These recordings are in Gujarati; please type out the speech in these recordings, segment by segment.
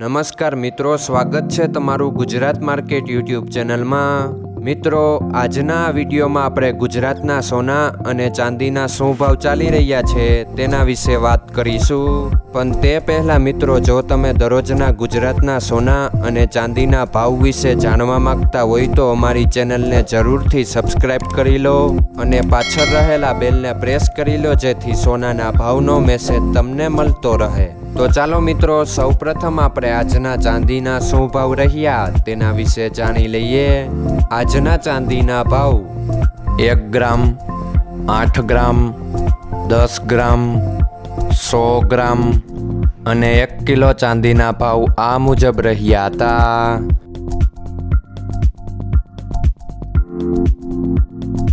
નમસ્કાર મિત્રો, સ્વાગત છે તમારું ગુજરાત માર્કેટ યુટ્યુબ ચેનલમાં। મિત્રો, આજના વિડીયોમાં આપણે ગુજરાતના સોના અને ચાંદીના શું ભાવ ચાલી રહ્યા છે તેના વિશે વાત કરીશું। પણ તે પહેલાં મિત્રો, જો તમે દરરોજના ગુજરાતના સોના અને ચાંદીના ભાવ વિશે જાણવા માંગતા હોય તો અમારી ચેનલને જરૂરથી સબસ્ક્રાઈબ કરી લો અને પાછળ રહેલા બેલને પ્રેસ કરી લો, જેથી સોનાના ભાવનો મેસેજ તમને મળતો રહે। તો ચાલો મિત્રો, સૌપ્રથમ આપણે આજના ચાંદીના શું ભાવ રહ્યા તેના વિશે જાણી લઈએ। આજના ચાંદીના ભાવ 1 ગ્રામ, 8 ગ્રામ, 10 ગ્રામ, 100 ગ્રામ અને 1 કિલો ચાંદીના ભાવ આ મુજબ રહ્યા હતા।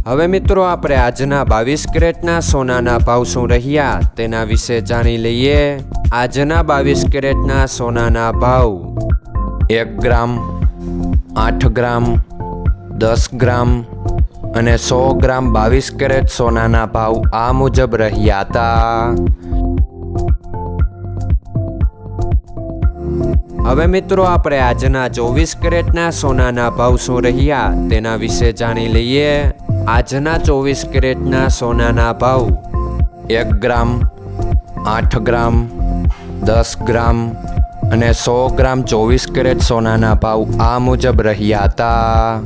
હવે મિત્રો, આપણે આજના 22 કેરેટના સોનાના ભાવ શું રહ્યા તેના વિશે જાણી લઈએ। આજના 22 કેરેટના સોનાના ભાવ 1 ગ્રામ, 8 ગ્રામ, 10 ગ્રામ અને 100 ગ્રામ 22 કેરેટ સોનાના ભાવ આ મુજબ રહ્યા હતા। હવે મિત્રો, આપણે આજના 24 કેરેટના સોનાના ભાવ શું રહ્યા તેના વિશે જાણી લઈએ। આજના 24 કેરેટના સોનાના ભાવ 1 ગ્રામ, 8 ગ્રામ, 10 ગ્રામ અને 100 ગ્રામ 24 કેરેટ સોનાના ભાવ આ મુજબ રહ્યા હતા।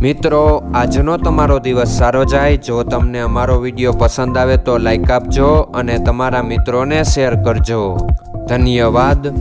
મિત્રો, આજનો તમારો દિવસ સારો જાય। જો તમને અમારો વિડીયો પસંદ આવે તો લાઈક આપજો અને તમારા મિત્રોને શેર કરજો। ધન્યવાદ।